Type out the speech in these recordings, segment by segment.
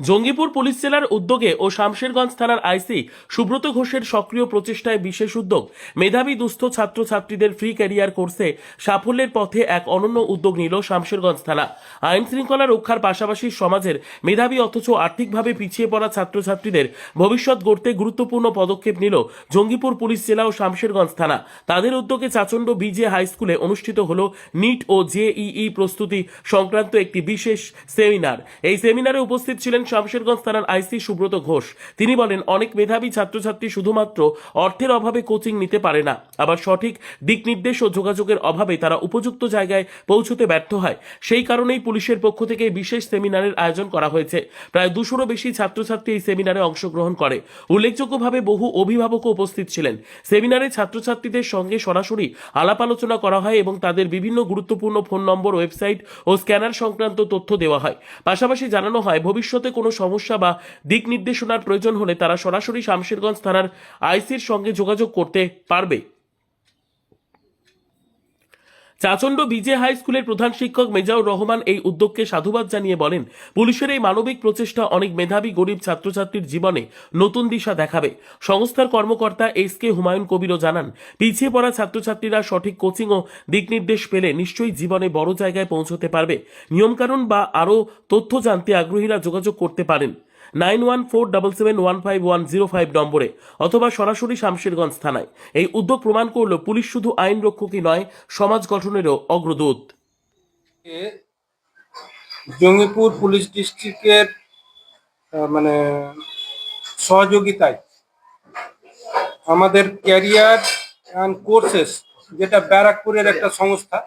Jangipur police জেলার উদ্যোগে ও শামশেরগঞ্জ থানার আইসি সুব্রত ঘোষের সক্রিয় প্রচেষ্টায় বিশেষ উদ্যোগ মেধাবী দুস্থ ছাত্রছাত্রীদের ফ্রি ক্যারিয়ার কোর্সে সাফল্যের পথে এক অনন্য উদ্যোগ নিল শামশেরগঞ্জ থানা। আইন শৃঙ্খলা রক্ষার পাশাপাশি সমাজের মেধাবী অথচ আর্থিকভাবে পিছিয়ে পড়া ছাত্রছাত্রীদের ভবিষ্যৎ গড়তে গুরুত্বপূর্ণ পদক্ষেপ নিল জঙ্গিপুর পুলিশ জেলা ও শামশেরগঞ্জ থানা। তাদের উদ্যোগে চাচণ্ড বিজে হাই স্কুলে অনুষ্ঠিত হল নিট ও জেইই প্রস্তুতি সংক্রান্ত একটি বিশেষ সেমিনার। এই সেমিনারে উপস্থিত ছিলেন শামশেরগঞ্জ থানার আইসি সুব্রত ঘোষ। তিনি বলেন, অনেক মেধাবী ছাত্রছাত্রী শুধুমাত্র অর্থের অভাবে কোচিং নিতে পারে না, আবার সঠিক দিক নির্দেশ ও যোগাযোগের অভাবে তারা উপযুক্ত জায়গায় পৌঁছতে ব্যর্থ হয়। সেই কারণেই পুলিশের পক্ষ থেকে বিশেষ সেমিনারের আয়োজন করা হয়েছে। প্রায় 200-রও বেশি ছাত্রছাত্রী এই সেমিনারে অংশগ্রহণ করে। উল্লেখযোগ্যভাবে বহু অভিভাবকও উপস্থিত ছিলেন। সেমিনারে ছাত্রছাত্রীদের সঙ্গে সরাসরি আলাপ আলোচনা করা হয় এবং তাদের বিভিন্ন গুরুত্বপূর্ণ ফোন নম্বর, ওয়েবসাইট ও স্ক্যানার সংক্রান্ত তথ্য দেওয়া হয়। পাশাপাশি জানানো হয়, ভবিষ্যতে কোনো সমস্যা বা দিক নির্দেশনার প্রয়োজন হলে তারা সরাসরি শামশেরগঞ্জ থানার আইসির সঙ্গে যোগাযোগ করতে পারবে। চাচণ্ড বিজে হাই স্কুলের প্রধান শিক্ষক মেজাউর রহমান এই উদ্যোগকে সাধুবাদ জানিয়ে বলেন, পুলিশের এই মানবিক প্রচেষ্টা অনেক মেধাবী গরিব ছাত্রছাত্রীর জীবনে নতুন দিশা দেখাবে। সংস্থার কর্মকর্তা এস.কে. হুমায়ুন কবিরও জানান, পিছিয়ে পড়া ছাত্রছাত্রীরা সঠিক কোচিং ও দিক নির্দেশ পেলে নিশ্চয়ই জীবনে বড় জায়গায় পৌঁছতে পারবে। নিয়মকানুন বা আরও তথ্য জানতে আগ্রহীরা যোগাযোগ করতে পারেন 9147715105 নম্বরে অথবা সরাসরি শামশেরগঞ্জ থানায়। এই উদ্যোগ প্রমাণ করল পুলিশ শুধু আইন রক্ষকই নয়, সমাজ গঠনেরও অগ্রদূত। জঙ্গিপুর পুলিশ ডিস্ট্রিক্টের মানে সহযোগিতায় আমাদের ক্যারিয়ার অ্যান্ড কোর্সেস, যেটা ব্যারাকপুরের একটা সংস্থা,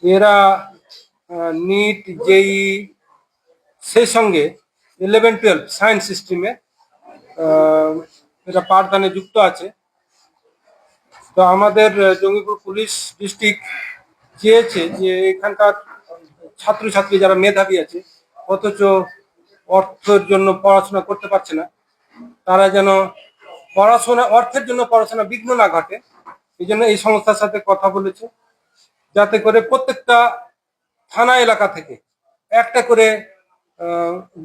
এরা নিট জেই সেই সঙ্গে 11-12 সায়েন্স স্ট্রিমে এরা পাঠদানে যুক্ত আছে। তো আমাদের জঙ্গিপুর পুলিশ ডিস্ট্রিক্ট চেয়েছে যে এখানকার ছাত্রছাত্রী যারা মেধাবী আছে অথচ অর্থের জন্য পড়াশোনা করতে পারছে না, তারা যেন অর্থের জন্য পড়াশোনা বিঘ্ন না ঘটে, এই জন্য এই সংস্থার সাথে কথা বলেছে, যাতে করে প্রত্যেকটা থানা এলাকা থেকে একটা করে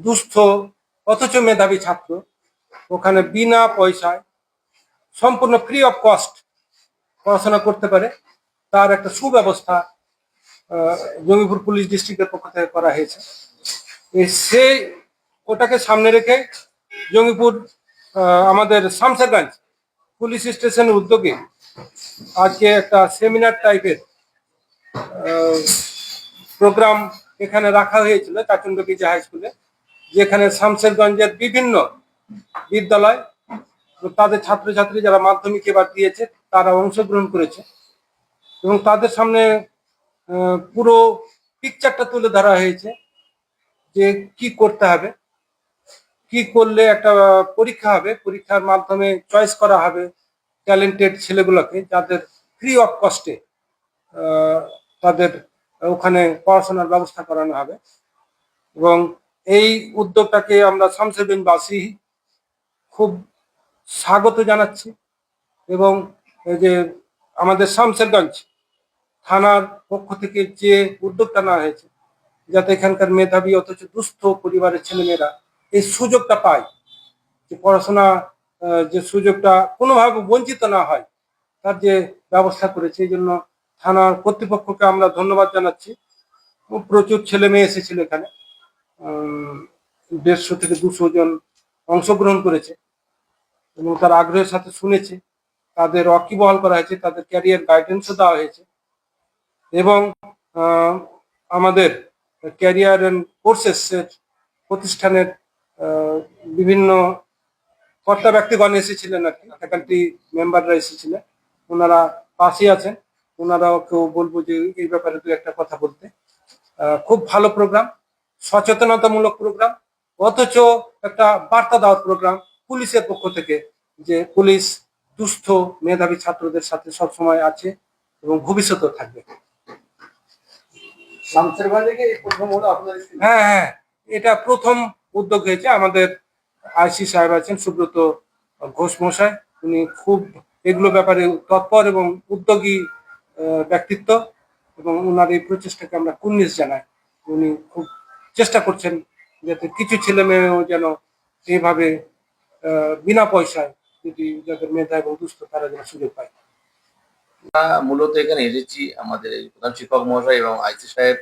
দুস্থ অথচ মেধাবী ছাত্র ওখানে বিনা পয়সায় সম্পূর্ণ ফ্রি অফ কস্ট পড়াশোনা করতে পারে, তার একটা সুব্যবস্থা জঙ্গিপুর পুলিশ ডিস্ট্রিক্টের পক্ষ থেকে করা হয়েছে। সেই ওটাকে সামনে রেখে জঙ্গিপুর আমাদের শামশেরগঞ্জ পুলিশ স্টেশনের উদ্যোগে আজকে একটা সেমিনার টাইপের প্রোগ্রাম এখানে রাখা হয়েছিল চাচণ্ড বিজে হাই স্কুলে, যেখানে শামশেরগঞ্জের বিভিন্ন বিদ্যালয় তাদের ছাত্রছাত্রী যারা মাধ্যমিক এবার দিয়েছে তারা অংশগ্রহণ করেছে এবং তাদের সামনে পুরো পিকচারটা তুলে ধরা হয়েছে যে কি করতে হবে, কি করলে একটা পরীক্ষা হবে, পরীক্ষার মাধ্যমে চয়েস করা হবে ট্যালেন্টেড ছেলেগুলোকে, যাদের ফ্রি অফ কস্টে তাদের ওখানে পড়াশোনার ব্যবস্থা করানো হবে। এবং এই উদ্যোগটাকে আমরা শামশেরগঞ্জবাসী খুব স্বাগত জানাচ্ছি এবং এই যে আমাদের শামশেরগঞ্জ থানার পক্ষ থেকে যে উদ্যোগটা নেওয়া হয়েছে, যাতে এখানকার মেধাবী অথচ দুস্থ পরিবারের ছেলেমেয়েরা এই সুযোগটা পায়, যে পড়াশোনা যে সুযোগটা কোনোভাবে বঞ্চিত না হয়, তার যে ব্যবস্থা করেছে, এই জন্য থানার কর্তৃপক্ষকে আমরা ধন্যবাদ জানাচ্ছি। প্রচুর ছেলে মেয়ে এসেছিল এখানে, 150 থেকে 200 জন অংশগ্রহণ করেছে এবং তার আগ্রহের সাথে শুনেছে, তাদের ওয়াকিবহাল করা হয়েছে, তাদের ক্যারিয়ার গাইডেন্সও দেওয়া হয়েছে এবং আমাদের ক্যারিয়ার অ্যান্ড কোর্সেস প্রতিষ্ঠানের বিভিন্ন কর্তা ব্যক্তিগণ এসেছিলেন, আর কি ফ্যাকাল্টি মেম্বাররা এসেছিলেন, ওনারা পাশে আছেন, ওনারাও বলবো যে এই ব্যাপারে দু একটা কথা বলতে। খুব ভালো প্রোগ্রাম, সচেতনতামূলক প্রোগ্রাম, অথচ একটা বার্তা দেওয়ার প্রোগ্রাম পুলিশের পক্ষ থেকে, যে পুলিশ দুস্থ মেধাবী ছাত্রদের সাথে সবসময় আছে এবং ভবিষ্যতেও থাকবে। হ্যাঁ হ্যাঁ, এটা প্রথম উদ্যোগ হয়েছে। আমাদের আইসি সাহেব আছেন সুব্রত ঘোষ মশাই, উনি খুব এগুলো ব্যাপারে তৎপর এবং উদ্যোগী ব্যক্তিত্ব এবং ওনার এই প্রচেষ্টাকে আমরা কুর্নিশ জানাই। উনি খুব চেষ্টা করছেন যাতে কিছু ছেলে মেয়েও যেন এইভাবে বিনা পয়সায় যদি যাদের মেধা এবং দুস্থ তারা যেন সুযোগ পায়। মূলত এখানে এসেছি আমাদের এই প্রধান শিক্ষক মহাশয় এবং আইসি সাহেব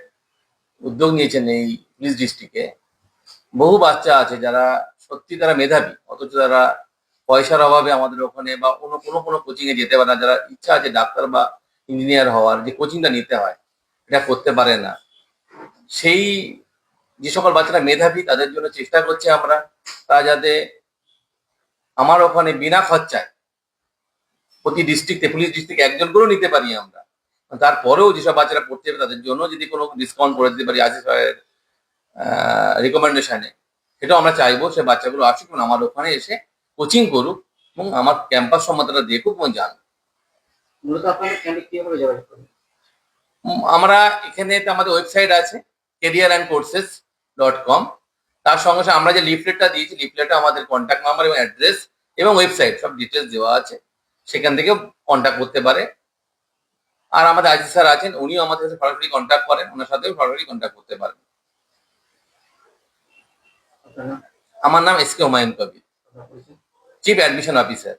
উদ্যোগ নিয়েছেন এই পুলিশ ডিস্ট্রিক্টে। বহু বাচ্চা আছে যারা সত্যি তারা মেধাবী, অথচ তারা পয়সার অভাবে আমাদের ওখানে বা কোনো কোনো কোনো কোচিং এ যেতে পারে না। যারা ইচ্ছা আছে ডাক্তার বা ইঞ্জিনিয়ার হওয়ার, যে কোচিংটা নিতে হয় এটা করতে পারে না। সেই যে সকল বাচ্চারা মেধাবী তাদের জন্য চেষ্টা করছি আমরা, তারা যাতে আমার ওখানে বিনা খরচায় প্রতি ডিস্ট্রিক্টে পুলিশ ডিস্ট্রিক্ট একজন করেও নিতে পারি আমরা। তারপরেও যেসব বাচ্চারা পড়তে হবে তাদের জন্য যদি কোনো ডিসকাউন্ট করে দিতে পারি আশিস ভাইয়ের রিকমেন্ডেশনে, সেটাও আমরা চাইবো। সে বাচ্চাগুলো আসুক এবং আমার ওখানে এসে কোচিং করুক এবং আমার ক্যাম্পাস সম্বন্ধে তারা দেখুক এবং জানুক। মূলত আপনাদের ক্যাম্পে কিভাবে যোগাযোগ করবেন? আমরা এখানে তো আমাদের ওয়েবসাইট আছে careerandcourses.com। তার সঙ্গে সঙ্গে আমরা যে লিফলেটটা দিয়েছি, লিফলেটে আমাদের কন্ট্যাক্ট নাম্বার এবং অ্যাড্রেস এবং ওয়েবসাইট সব ডিটেলস দেওয়া আছে, সেখান থেকে কন্ট্যাক্ট করতে পারে। আর আমাদের আইসি স্যার আছেন, উনিও আমাদের সাথে সরাসরি কন্ট্যাক্ট করেন, ওনার সাথেও সরাসরি কন্ট্যাক্ট করতে পারেন। আপনার নাম? আমার নাম এস কে হুমায়ুন কবির, আপনার পরিচয়? Chief admission officer.